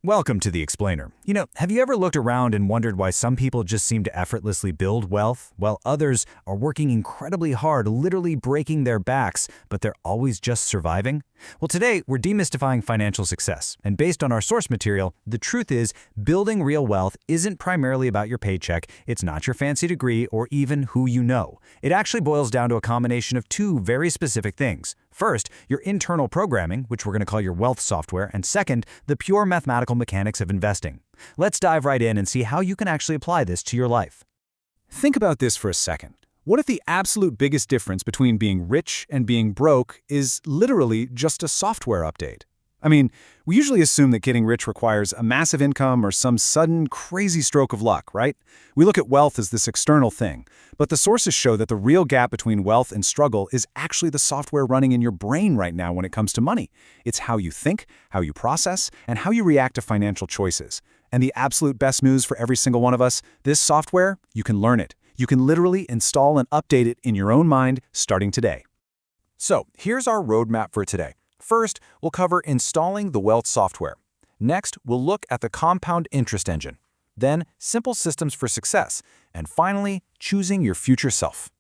Welcome to The Explainer. Have you ever looked around and wondered why some people just seem to effortlessly build wealth, while others are working incredibly hard, literally breaking their backs, but they're always just surviving? Well, today, we're demystifying financial success. And based on our source material, the truth is, building real wealth isn't primarily about your paycheck, it's not your fancy degree, or even who you know. It actually boils down to a combination of two very specific things. First, your internal programming, which we're going to call your wealth software, and second, the pure mathematical mechanics of investing. Let's dive right in and see how you can actually apply this to your life. Think about this for a second. What if the absolute biggest difference between being rich and being broke is literally just a software update? I mean, we usually assume that getting rich requires a massive income or some sudden, crazy stroke of luck, right? We look at wealth as this external thing, but the sources show that the real gap between wealth and struggle is actually the software running in your brain right now when it comes to money. It's how you think, how you process, and how you react to financial choices. And the absolute best news for every single one of us, this software, you can learn it. You can literally install and update it in your own mind starting today. So, here's our roadmap for today. First, we'll cover installing the wealth software. Next, we'll look at the compound interest engine. Then, simple systems for success. And finally, choosing your future self.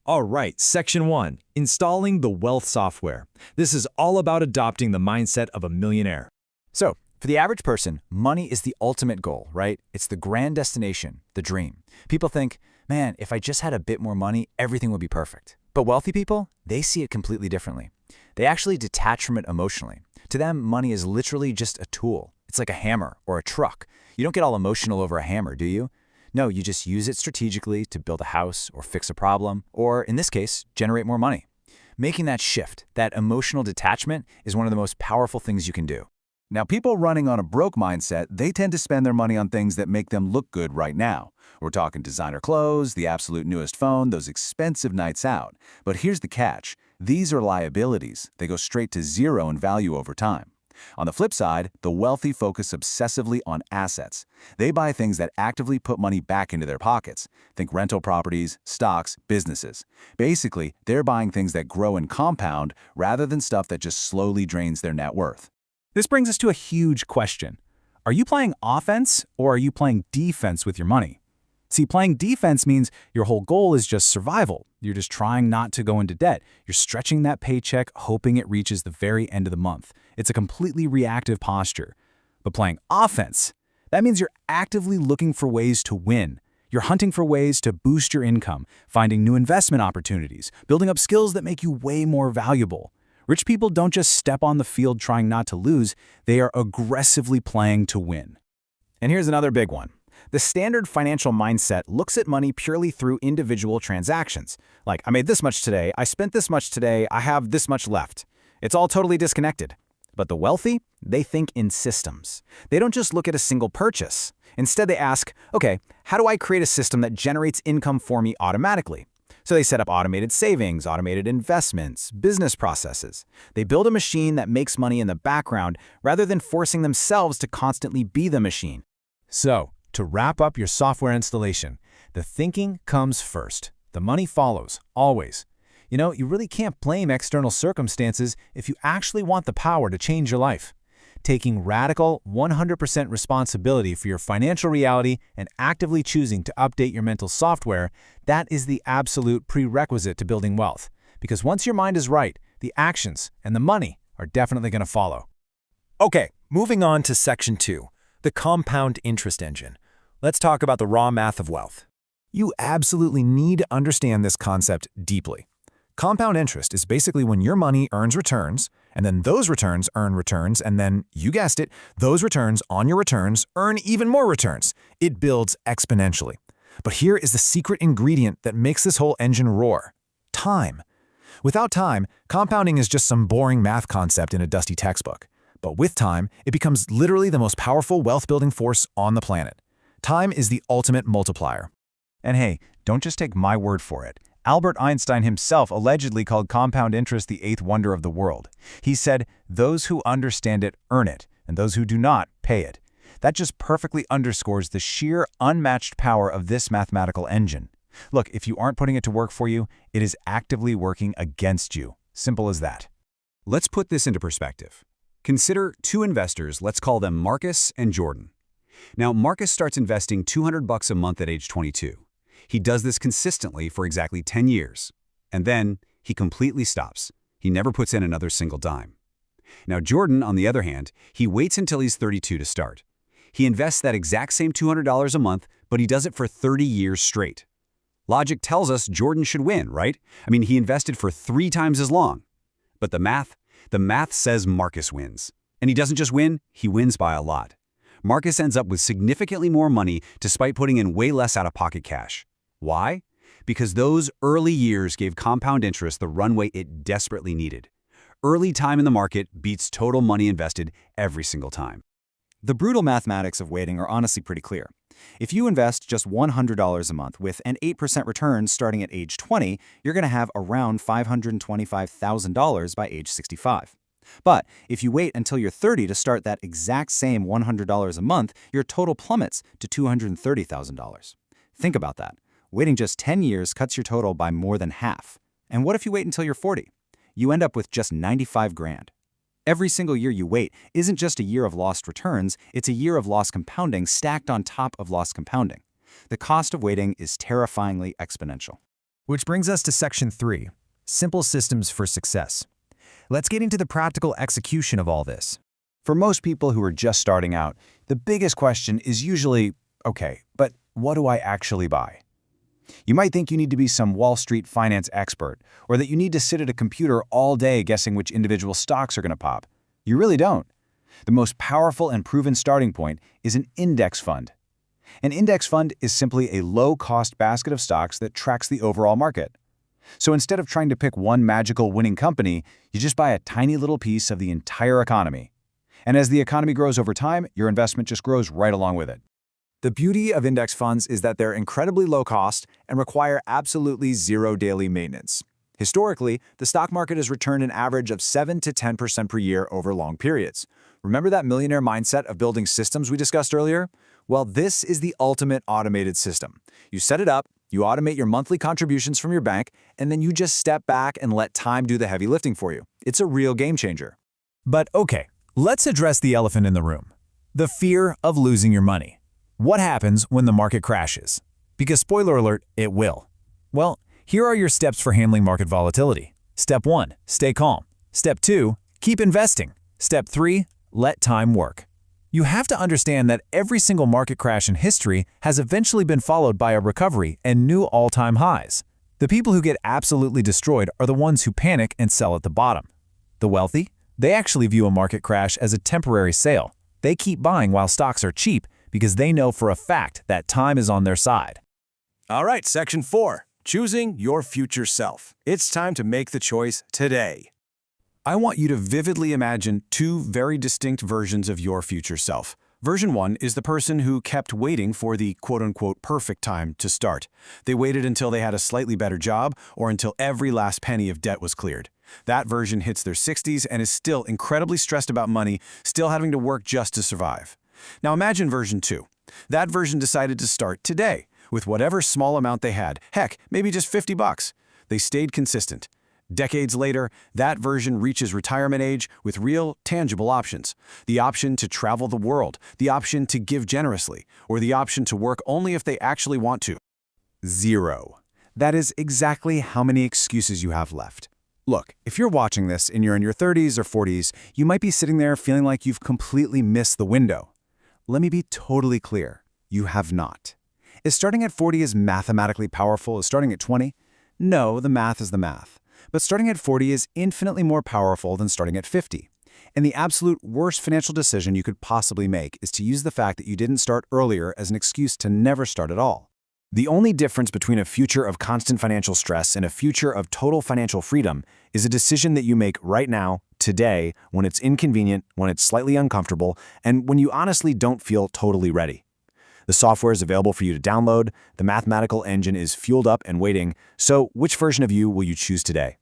All right, Section 1, installing the wealth software. This is all about adopting the mindset of a millionaire. So, for the average person, money is the ultimate goal, right? It's the grand destination, the dream. People think, man, if I just had a bit more money, everything would be perfect. But wealthy people, they see it completely differently. They actually detach from it emotionally. To them, money is literally just a tool. It's like a hammer or a truck. You don't get all emotional over a hammer, do you? No, you just use it strategically to build a house or fix a problem, or in this case, generate more money. Making that shift, that emotional detachment, is one of the most powerful things you can do. Now, people running on a broke mindset, they tend to spend their money on things that make them look good right now. We're talking designer clothes, the absolute newest phone, those expensive nights out. But here's the catch. These are liabilities. They go straight to zero in value over time. On the flip side, the wealthy focus obsessively on assets. They buy things that actively put money back into their pockets. Think rental properties, stocks, businesses. Basically, they're buying things that grow and compound rather than stuff that just slowly drains their net worth. This brings us to a huge question. Are you playing offense or are you playing defense with your money? See, playing defense means your whole goal is just survival. You're just trying not to go into debt. You're stretching that paycheck, hoping it reaches the very end of the month. It's a completely reactive posture. But playing offense, that means you're actively looking for ways to win. You're hunting for ways to boost your income, finding new investment opportunities, building up skills that make you way more valuable. Rich people don't just step on the field trying not to lose, they are aggressively playing to win. And here's another big one. The standard financial mindset looks at money purely through individual transactions. Like, I made this much today, I spent this much today, I have this much left. It's all totally disconnected. But the wealthy, they think in systems. They don't just look at a single purchase. Instead, they ask, okay, how do I create a system that generates income for me automatically? So they set up automated savings, automated investments, business processes. They build a machine that makes money in the background rather than forcing themselves to constantly be the machine. So, to wrap up your software installation, the thinking comes first. The money follows, always. You really can't blame external circumstances if you actually want the power to change your life. Taking radical, 100% responsibility for your financial reality and actively choosing to update your mental software, that is the absolute prerequisite to building wealth. Because once your mind is right, the actions and the money are definitely going to follow. Okay, moving on to Section 2, the compound interest engine. Let's talk about the raw math of wealth. You absolutely need to understand this concept deeply. Compound interest is basically when your money earns returns, and then those returns earn returns, and then, you guessed it, those returns on your returns earn even more returns. It builds exponentially. But here is the secret ingredient that makes this whole engine roar: time. Without time, compounding is just some boring math concept in a dusty textbook. But with time, it becomes literally the most powerful wealth-building force on the planet. Time is the ultimate multiplier. And hey, don't just take my word for it. Albert Einstein himself allegedly called compound interest the eighth wonder of the world. He said, "Those who understand it earn it, and those who do not pay it." That just perfectly underscores the sheer unmatched power of this mathematical engine. Look, if you aren't putting it to work for you, it is actively working against you. Simple as that. Let's put this into perspective. Consider two investors, let's call them Marcus and Jordan. Now, Marcus starts investing $200 a month at age 22. He does this consistently for exactly 10 years. And then he completely stops. He never puts in another single dime. Now, Jordan, on the other hand, he waits until he's 32 to start. He invests that exact same $200 a month, but he does it for 30 years straight. Logic tells us Jordan should win, right? I mean, he invested for 3 times as long. But the math says Marcus wins. And he doesn't just win, he wins by a lot. Marcus ends up with significantly more money despite putting in way less out-of-pocket cash. Why? Because those early years gave compound interest the runway it desperately needed. Early time in the market beats total money invested every single time. The brutal mathematics of waiting are honestly pretty clear. If you invest just $100 a month with an 8% return starting at age 20, you're going to have around $525,000 by age 65. But if you wait until you're 30 to start that exact same $100 a month, your total plummets to $230,000. Think about that. Waiting just 10 years cuts your total by more than half. And what if you wait until you're 40? You end up with just 95 grand. Every single year you wait isn't just a year of lost returns, it's a year of lost compounding stacked on top of lost compounding. The cost of waiting is terrifyingly exponential. Which brings us to Section 3, Simple Systems for Success. Let's get into the practical execution of all this. For most people who are just starting out, the biggest question is usually, okay, but what do I actually buy? You might think you need to be some Wall Street finance expert, or that you need to sit at a computer all day guessing which individual stocks are going to pop. You really don't. The most powerful and proven starting point is an index fund. An index fund is simply a low-cost basket of stocks that tracks the overall market. So instead of trying to pick one magical winning company, you just buy a tiny little piece of the entire economy. And as the economy grows over time, your investment just grows right along with it. The beauty of index funds is that they're incredibly low cost and require absolutely zero daily maintenance. Historically, the stock market has returned an average of 7 to 10% per year over long periods. Remember that millionaire mindset of building systems we discussed earlier? Well, this is the ultimate automated system. You set it up, you automate your monthly contributions from your bank, and then you just step back and let time do the heavy lifting for you. It's a real game changer. But okay, let's address the elephant in the room. The fear of losing your money. What happens when the market crashes? Because spoiler alert, it will. Well, here are your steps for handling market volatility. Step 1, stay calm. Step 2, keep investing. Step 3, let time work. You have to understand that every single market crash in history has eventually been followed by a recovery and new all-time highs. The people who get absolutely destroyed are the ones who panic and sell at the bottom. The wealthy? They actually view a market crash as a temporary sale. They keep buying while stocks are cheap because they know for a fact that time is on their side. All right, Section 4, Choosing Your Future Self. It's time to make the choice today. I want you to vividly imagine 2 very distinct versions of your future self. Version 1 is the person who kept waiting for the quote-unquote perfect time to start. They waited until they had a slightly better job or until every last penny of debt was cleared. That version hits their 60s and is still incredibly stressed about money, still having to work just to survive. Now imagine version 2. That version decided to start today with whatever small amount they had, heck, maybe just $50. They stayed consistent. Decades later, that version reaches retirement age with real, tangible options. The option to travel the world, the option to give generously, or the option to work only if they actually want to. 0. That is exactly how many excuses you have left. Look, if you're watching this and you're in your 30s or 40s, you might be sitting there feeling like you've completely missed the window. Let me be totally clear. You have not. Is starting at 40 as mathematically powerful as starting at 20? No, the math is the math. But starting at 40 is infinitely more powerful than starting at 50. And the absolute worst financial decision you could possibly make is to use the fact that you didn't start earlier as an excuse to never start at all. The only difference between a future of constant financial stress and a future of total financial freedom is a decision that you make right now, today, when it's inconvenient, when it's slightly uncomfortable, and when you honestly don't feel totally ready. The software is available for you to download, the mathematical engine is fueled up and waiting, so which version of you will you choose today?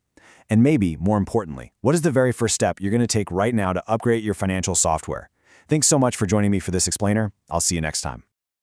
And maybe, more importantly, what is the very first step you're going to take right now to upgrade your financial software? Thanks so much for joining me for this explainer. I'll see you next time.